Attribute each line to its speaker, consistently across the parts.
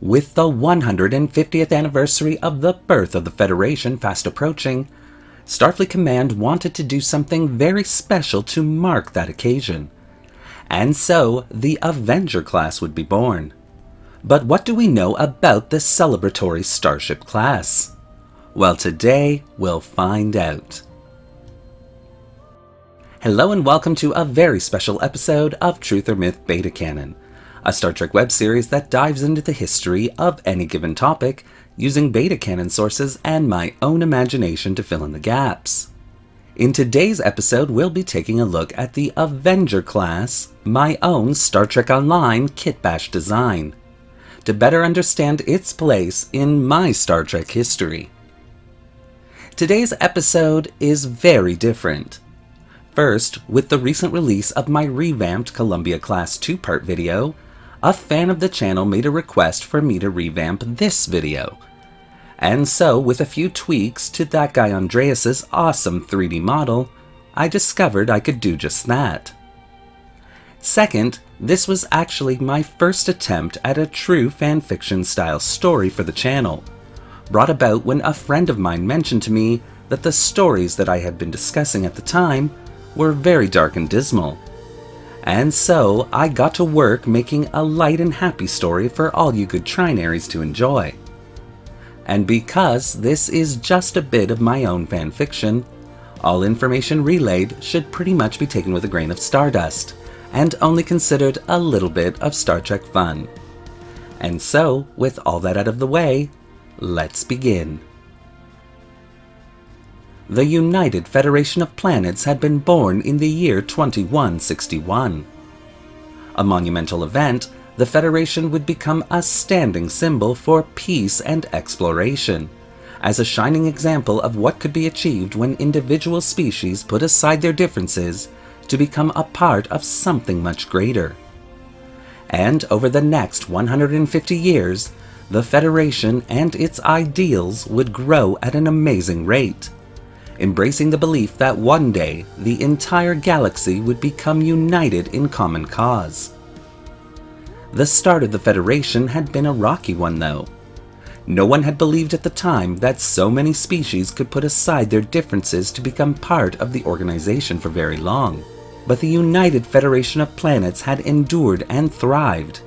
Speaker 1: With the 150th anniversary of the birth of the Federation fast approaching, Starfleet Command wanted to do something very special to mark that occasion. And so, the Avenger Class would be born. But what do we know about this celebratory starship class? Well, today we'll find out. Hello and welcome to a very special episode of Truth or Myth Beta Canon, a Star Trek web series that dives into the history of any given topic using beta canon sources and my own imagination to fill in the gaps. In today's episode, we'll be taking a look at the Avenger Class, my own Star Trek Online kit bash design, to better understand its place in my Star Trek history. Today's episode is very different. First, with the recent release of my revamped Colombia Class 2-part video, a fan of the channel made a request for me to revamp this video. And so, with a few tweaks to ThatGuyAndres' awesome 3D model, I discovered I could do just that. Second, this was actually my first attempt at a true fanfiction style story for the channel, brought about when a friend of mine mentioned to me that the stories that I had been discussing at the time were very dark and dismal. And so I got to work making a light and happy story for all you good trinaries to enjoy. And because this is just a bit of my own fanfiction, all information relayed should pretty much be taken with a grain of stardust, and only considered a little bit of Star Trek fun. And so, with all that out of the way, let's begin. The United Federation of Planets had been born in the year 2161. A monumental event, the Federation would become a standing symbol for peace and exploration, as a shining example of what could be achieved when individual species put aside their differences to become a part of something much greater. And over the next 150 years, the Federation and its ideals would grow at an amazing rate, embracing the belief that one day the entire galaxy would become united in common cause. The start of the Federation had been a rocky one, though. No one had believed at the time that so many species could put aside their differences to become part of the organization for very long. But the United Federation of Planets had endured and thrived.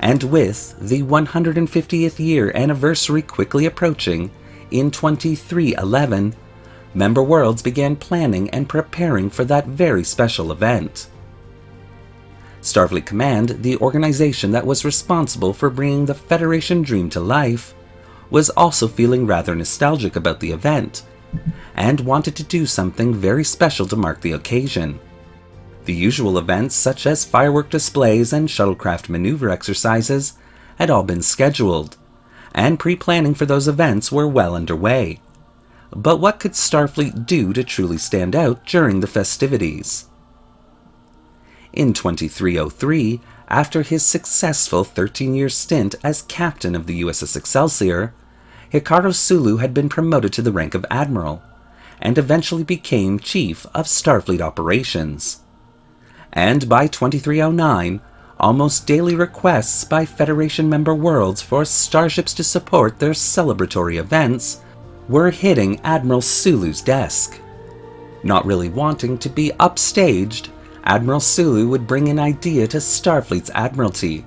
Speaker 1: And with the 150th year anniversary quickly approaching, in 2311, member worlds began planning and preparing for that very special event. Starfleet Command, the organization that was responsible for bringing the Federation dream to life, was also feeling rather nostalgic about the event, and wanted to do something very special to mark the occasion. The usual events such as firework displays and shuttlecraft maneuver exercises had all been scheduled, and pre-planning for those events were well underway. But what could Starfleet do to truly stand out during the festivities? In 2303, after his successful 13-year stint as captain of the USS Excelsior, Hikaru Sulu had been promoted to the rank of admiral, and eventually became chief of Starfleet operations. And by 2309, almost daily requests by Federation member worlds for starships to support their celebratory events were hitting Admiral Sulu's desk. Not really wanting to be upstaged, Admiral Sulu would bring an idea to Starfleet's Admiralty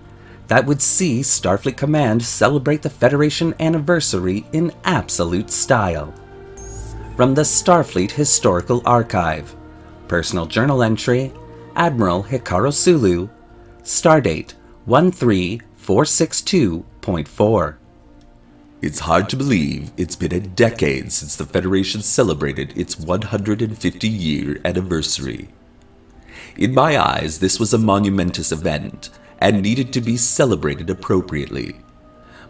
Speaker 1: that would see Starfleet Command celebrate the Federation anniversary in absolute style. From the Starfleet Historical Archive, Personal Journal Entry, Admiral Hikaru Sulu, Stardate 13462.4.
Speaker 2: It's hard to believe it's been a decade since the Federation celebrated its 150-year anniversary. In my eyes, this was a monumentous event and needed to be celebrated appropriately.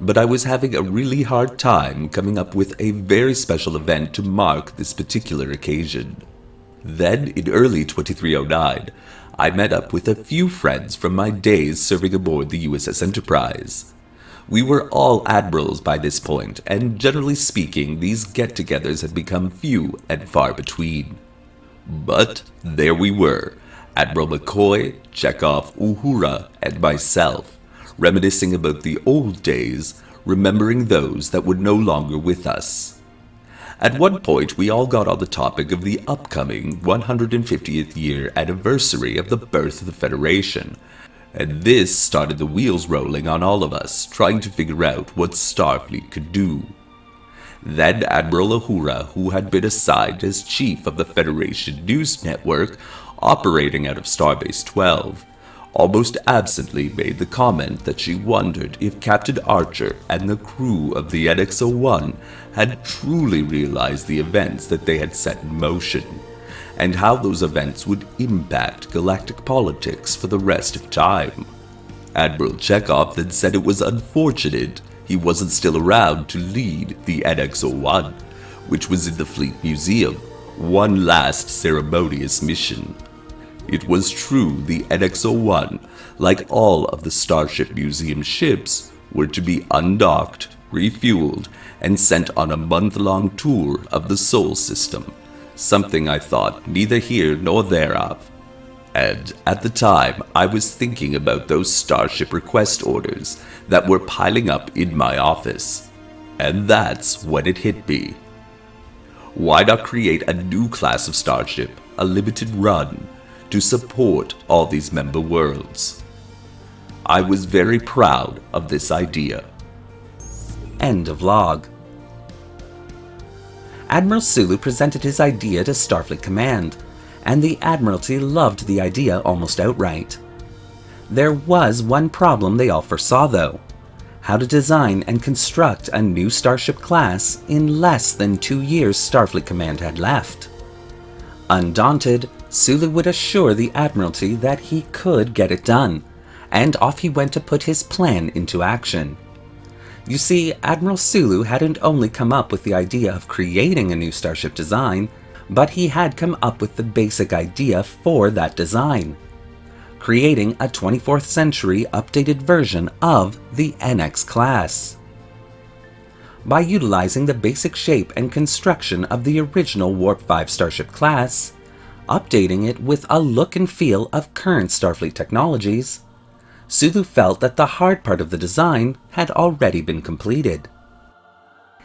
Speaker 2: But I was having a really hard time coming up with a very special event to mark this particular occasion. Then, in early 2309, I met up with a few friends from my days serving aboard the USS Enterprise. We were all admirals by this point, and generally speaking, these get-togethers had become few and far between. But there we were, Admiral McCoy, Chekhov, Uhura, and myself, reminiscing about the old days, remembering those that were no longer with us. At one point, we all got on the topic of the upcoming 150th year anniversary of the birth of the Federation, and this started the wheels rolling on all of us, trying to figure out what Starfleet could do. Then Admiral Uhura, who had been assigned as chief of the Federation News Network, operating out of Starbase 12, almost absently made the comment that she wondered if Captain Archer and the crew of the NX-01 had truly realized the events that they had set in motion, and how those events would impact galactic politics for the rest of time. Admiral Chekhov then said it was unfortunate he wasn't still around to lead the NX-01, which was in the Fleet Museum, one last ceremonious mission. It was true the NX-01, like all of the Starship Museum ships, were to be undocked, refueled, and sent on a month-long tour of the Sol system, something I thought neither here nor thereof. And at the time, I was thinking about those Starship request orders that were piling up in my office. And that's when it hit me. Why not create a new class of Starship, a limited run, to support all these member worlds? I was very proud of this idea.
Speaker 1: End of log. Admiral Sulu presented his idea to Starfleet Command, and the Admiralty loved the idea almost outright. There was one problem they all foresaw though: how to design and construct a new Starship class in less than 2 years Starfleet Command had left. Undaunted, Sulu would assure the Admiralty that he could get it done, and off he went to put his plan into action. You see, Admiral Sulu hadn't only come up with the idea of creating a new Starship design, but he had come up with the basic idea for that design: creating a 24th century updated version of the NX Class. By utilizing the basic shape and construction of the original Warp 5 Starship class, updating it with a look and feel of current Starfleet technologies, Sulu felt that the hard part of the design had already been completed.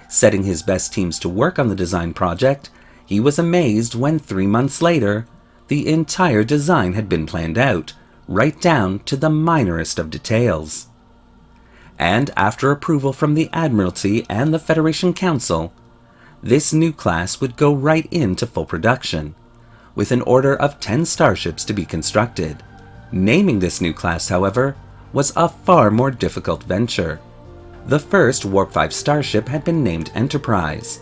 Speaker 1: Setting his best teams to work on the design project, he was amazed when 3 months later, the entire design had been planned out, right down to the minorest of details. And after approval from the Admiralty and the Federation Council, this new class would go right into full production, with an order of 10 starships to be constructed. Naming this new class, however, was a far more difficult venture. The first Warp 5 starship had been named Enterprise,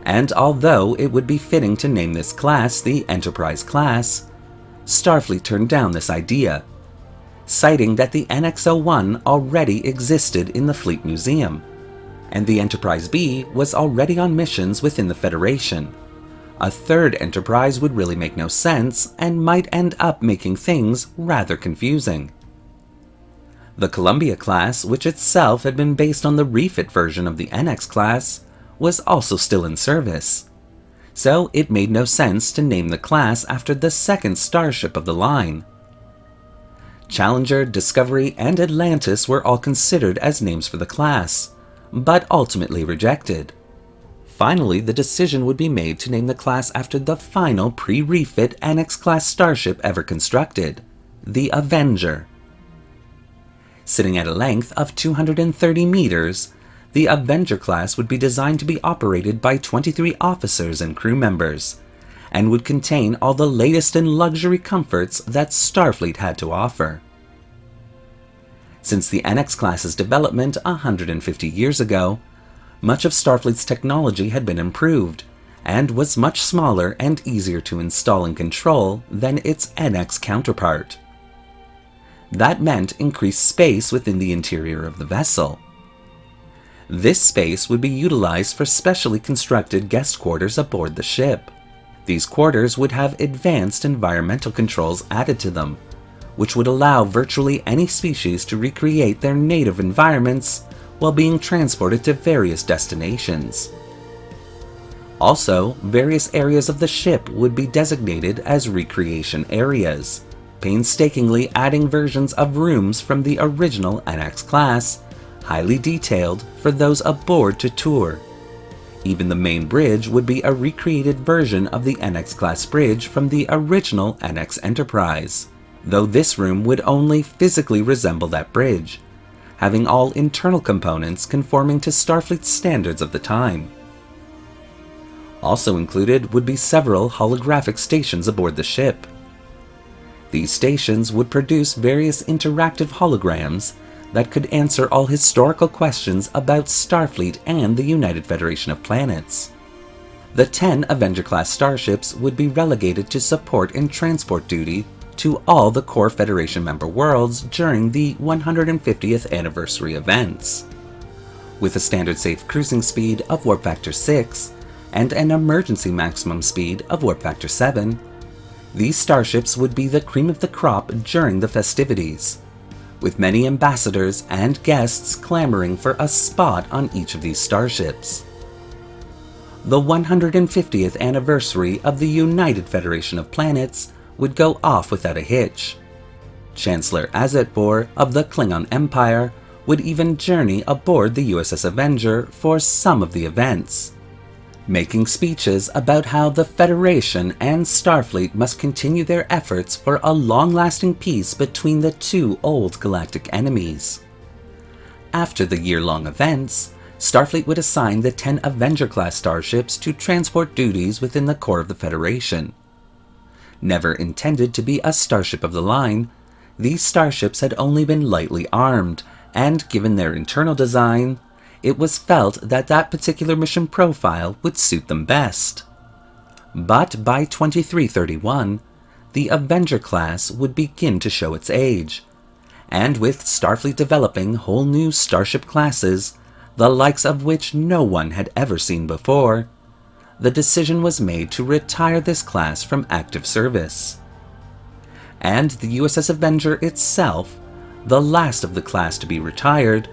Speaker 1: and although it would be fitting to name this class the Enterprise class, Starfleet turned down this idea, citing that the NX-01 already existed in the Fleet Museum, and the Enterprise B was already on missions within the Federation. A third Enterprise would really make no sense and might end up making things rather confusing. The Colombia Class, which itself had been based on the refit version of the NX Class, was also still in service, so it made no sense to name the class after the second starship of the line. Challenger, Discovery, and Atlantis were all considered as names for the class, but ultimately rejected. Finally, the decision would be made to name the class after the final pre-refit NX-class starship ever constructed, the Avenger. Sitting at a length of 230 meters, the Avenger class would be designed to be operated by 23 officers and crew members, and would contain all the latest in luxury comforts that Starfleet had to offer. Since the NX class's development 150 years ago, much of Starfleet's technology had been improved, and was much smaller and easier to install and control than its NX counterpart. That meant increased space within the interior of the vessel. This space would be utilized for specially constructed guest quarters aboard the ship. These quarters would have advanced environmental controls added to them, which would allow virtually any species to recreate their native environments while being transported to various destinations. Also, various areas of the ship would be designated as recreation areas, painstakingly adding versions of rooms from the original NX class, highly detailed for those aboard to tour. Even the main bridge would be a recreated version of the NX class bridge from the original NX Enterprise, though this room would only physically resemble that bridge, having all internal components conforming to Starfleet standards of the time. Also included would be several holographic stations aboard the ship. These stations would produce various interactive holograms that could answer all historical questions about Starfleet and the United Federation of Planets. The 10 Avenger-class starships would be relegated to support and transport duty to all the core Federation member worlds during the 150th anniversary events. With a standard safe cruising speed of warp factor 6 and an emergency maximum speed of warp factor 7, these starships would be the cream of the crop during the festivities, with many ambassadors and guests clamoring for a spot on each of these starships. The 150th anniversary of the United Federation of Planets would go off without a hitch. Chancellor Azatbor of the Klingon Empire would even journey aboard the USS Avenger for some of the events, making speeches about how the Federation and Starfleet must continue their efforts for a long-lasting peace between the two old galactic enemies. After the year-long events, Starfleet would assign the 10 Avenger-class starships to transport duties within the core of the Federation. Never intended to be a starship of the line, these starships had only been lightly armed, and given their internal design, it was felt that that particular mission profile would suit them best. But by 2331, the Avenger class would begin to show its age, and with Starfleet developing whole new starship classes, the likes of which no one had ever seen before, the decision was made to retire this class from active service. And the USS Avenger itself, the last of the class to be retired,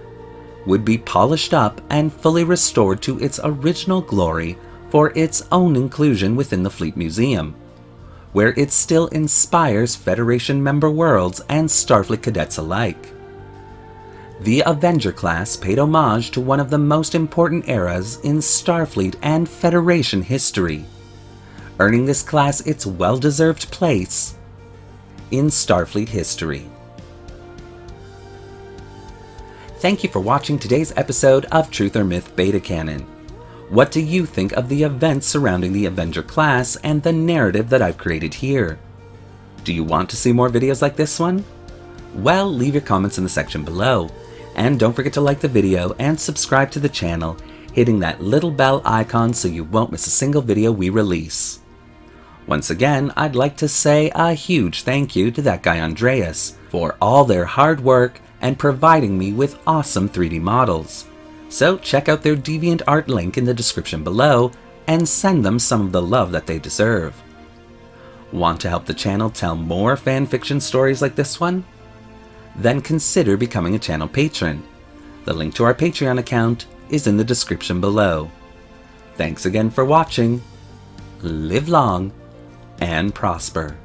Speaker 1: would be polished up and fully restored to its original glory for its own inclusion within the Fleet Museum, where it still inspires Federation member worlds and Starfleet cadets alike. The Avenger class paid homage to one of the most important eras in Starfleet and Federation history, earning this class its well-deserved place in Starfleet history. Thank you for watching today's episode of Truth or Myth Beta Canon. What do you think of the events surrounding the Avenger class and the narrative that I've created here? Do you want to see more videos like this one? Well, leave your comments in the section below. And don't forget to like the video and subscribe to the channel, hitting that little bell icon so you won't miss a single video we release. Once again, I'd like to say a huge thank you to ThatGuyAndres for all their hard work and providing me with awesome 3D models. So check out their Deviant art link in the description below and send them some of the love that they deserve. Want to help the channel tell more fanfiction stories like this one? Then consider becoming a channel patron. The link to our Patreon account is in the description below. Thanks again for watching. Live long and prosper.